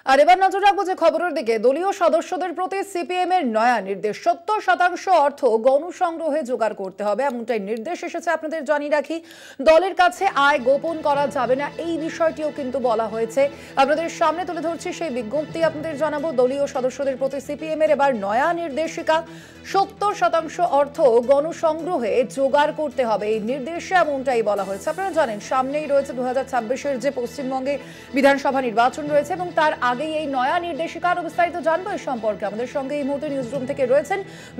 আর এবার নজর রাখবো যে খবরের দিকে। দলীয় সদস্যদের প্রতি সিপিএম এর নয়া নির্দেশ, 70% অর্থ গণসংগ্রহে জোগাড় করতে হবে, এমনটাই নির্দেশ এসেছে। আপনাদের জানিয়ে রাখি, দলের কাছে আয় গোপন করা যাবে না, এই বিষয়টিও কিন্তু বলা হয়েছে। আপনাদের সামনে তুলে ধরছি সেই বিজ্ঞপ্তি। আপনাদের জানাবো, দলীয় সদস্যদের প্রতি সিপিএম এর এবার নয়া নির্দেশিকা, 70% অর্থ গণসংগ্রহে জোগাড় করতে হবে, এই নির্দেশে এমনটাই বলা হয়েছে। আপনারা জানেন, সামনেই রয়েছে 2026-এর যে পশ্চিমবঙ্গে বিধানসভা নির্বাচন রয়েছে, এবং তার আগেই এই নয়া নির্দেশিকার বিস্তারিত জানবো এই সম্পর্কে। আমাদের সঙ্গে এই মুহূর্তে নিউজরুম থেকে রয়েছেন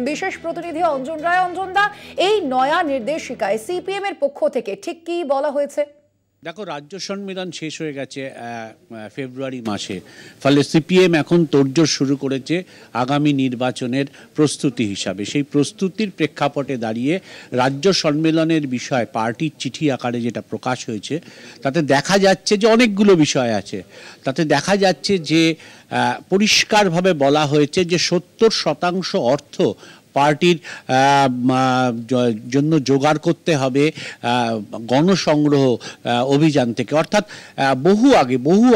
বিশেষ প্রতিনিধি অঞ্জন রায়। অঞ্জন দা, এই নয়া নির্দেশিকায় সিপিএম এর পক্ষ থেকে ঠিক কি বলা হয়েছে? দেখো, রাজ্য সম্মেলন শেষ হয়ে গেছে ফেব্রুয়ারি মাসে, ফলে সিপিএম এখন তোড়জোড় শুরু করেছে আগামী নির্বাচনের প্রস্তুতি হিসাবে। সেই প্রস্তুতির প্রেক্ষাপটে দাঁড়িয়ে রাজ্য সম্মেলনের বিষয় পার্টির চিঠি আকারে যেটা প্রকাশ হয়েছে, তাতে দেখা যাচ্ছে যে অনেকগুলো বিষয় আছে। তাতে দেখা যাচ্ছে যে পরিষ্কারভাবে বলা হয়েছে যে 70% অর্থ পার্টির জন্য জোগাড় করতে হবে গণসংগ্রহ অভিযান থেকে। অর্থাৎ বহু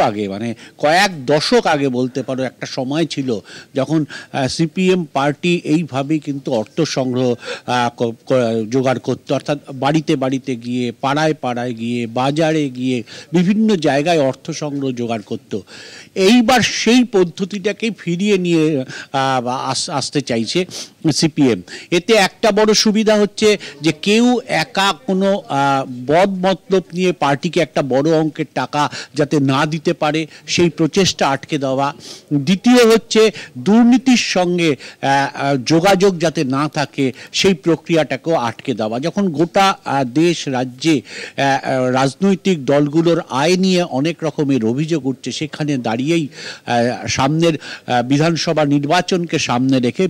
আগে মানে কয়েক দশক আগে বলতে পারো, একটা সময় ছিল যখন সিপিএম পার্টি এইভাবেই কিন্তু অর্থ সংগ্রহ জোগাড় করতো। অর্থাৎ বাড়িতে বাড়িতে গিয়ে, পাড়ায় পাড়ায় গিয়ে, বাজারে গিয়ে বিভিন্ন জায়গায় অর্থ সংগ্রহ জোগাড় করতো। এইবার সেই পদ্ধতিটাকে ফিরিয়ে নিয়ে আসতে চাইছে সিপিএম। এতে একটা বড় সুবিধা হচ্ছে যে কেউ একা কোনো বদ মতলব নিয়ে পার্টিকে একটা বড় অঙ্কের টাকা যাতে না দিতে পারে, সেই প্রচেষ্টা আটকে দেওয়া। দ্বিতীয় হচ্ছে দুর্নীতির সঙ্গে যোগাযোগ যাতে না থাকে, সেই প্রক্রিয়াটাকেও আটকে দেওয়া। যখন গোটা দেশ রাজ্যে রাজনৈতিক দলগুলোর আয় নিয়ে অনেক রকমের অভিযোগ উঠছে, সেখানে দাঁড়িয়েই সামনের বিধানসভা নির্বাচনকে সামনে রেখে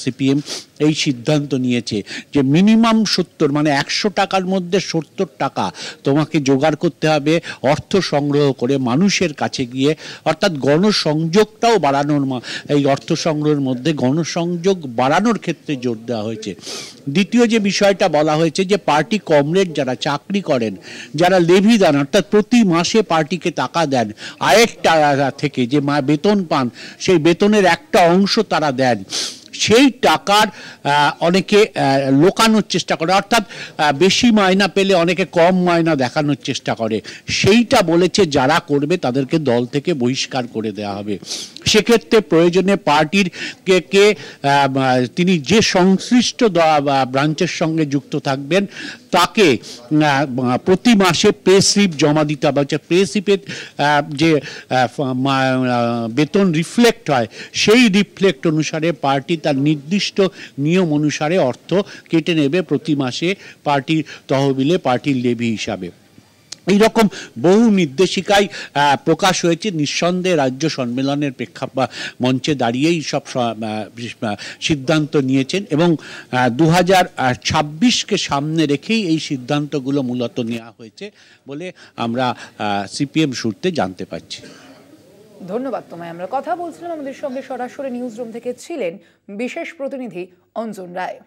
সিপিএম এই সিদ্ধান্ত নিয়েছে যে মিনিমাম 70 মানে 100 টাকার মধ্যে 70 টাকা তোমাকে জোগাড় করতে হবে অর্থ সংগ্রহ করে মানুষের কাছে গিয়ে। অর্থাৎ গণসংযোগটাও বাড়ানোর, এই অর্থ সংগ্রহের মধ্যে গণসংযোগ বাড়ানোর ক্ষেত্রে জোর দেওয়া হয়েছে। দ্বিতীয় যে বিষয়টা বলা হয়েছে যে পার্টি কমরেড যারা চাকরি করেন, যারা লেভি দেন, অর্থাৎ প্রতি মাসে পার্টিকে টাকা দেন আয়ের টাকা থেকে, যে বেতন পান, সেই বেতনের একটা অংশ তারা দেন, সেই টাকার অনেকে লোকানোর চেষ্টা করে। অর্থাৎ বেশি মায়না পেলে অনেকে কম মায়না দেখানোর চেষ্টা করে। সেইটা বলেছে যারা করবে তাদেরকে দল থেকে বহিষ্কার করে দেওয়া হবে। সেক্ষেত্রে প্রয়োজনে পার্টির কে তিনি যে সংশ্লিষ্ট ব্রাঞ্চের সঙ্গে যুক্ত থাকবেন তাকে প্রতি মাসে পে স্লিপ জমা দিতে হবে। পে স্লিপের যে বেতন রিফ্লেক্ট হয়, সেই রিফ্লেক্ট অনুসারে পার্টি তার নির্দিষ্ট নিয়ম অনুসারে অর্থ কেটে নেবে প্রতি মাসে পার্টির তহবিলে, পার্টির লেভি হিসাবে। এইরকম বহু নির্দেশিকায় প্রকাশ হয়েছে। নিঃসন্দেহে রাজ্য সম্মেলনের মঞ্চে দাঁড়িয়েই সব সিদ্ধান্ত নিয়েছেন, এবং 2026-কে সামনে রেখেই এই সিদ্ধান্তগুলো মূলত নেওয়া হয়েছে বলে আমরা সিপিএম সূত্রে জানতে পারছি। ধন্যবাদ তোমায়। আমরা কথা বলছিলাম, আমাদের সঙ্গে সরাসরি নিউজ রুম থেকে ছিলেন বিশেষ প্রতিনিধি অঞ্জন রায়।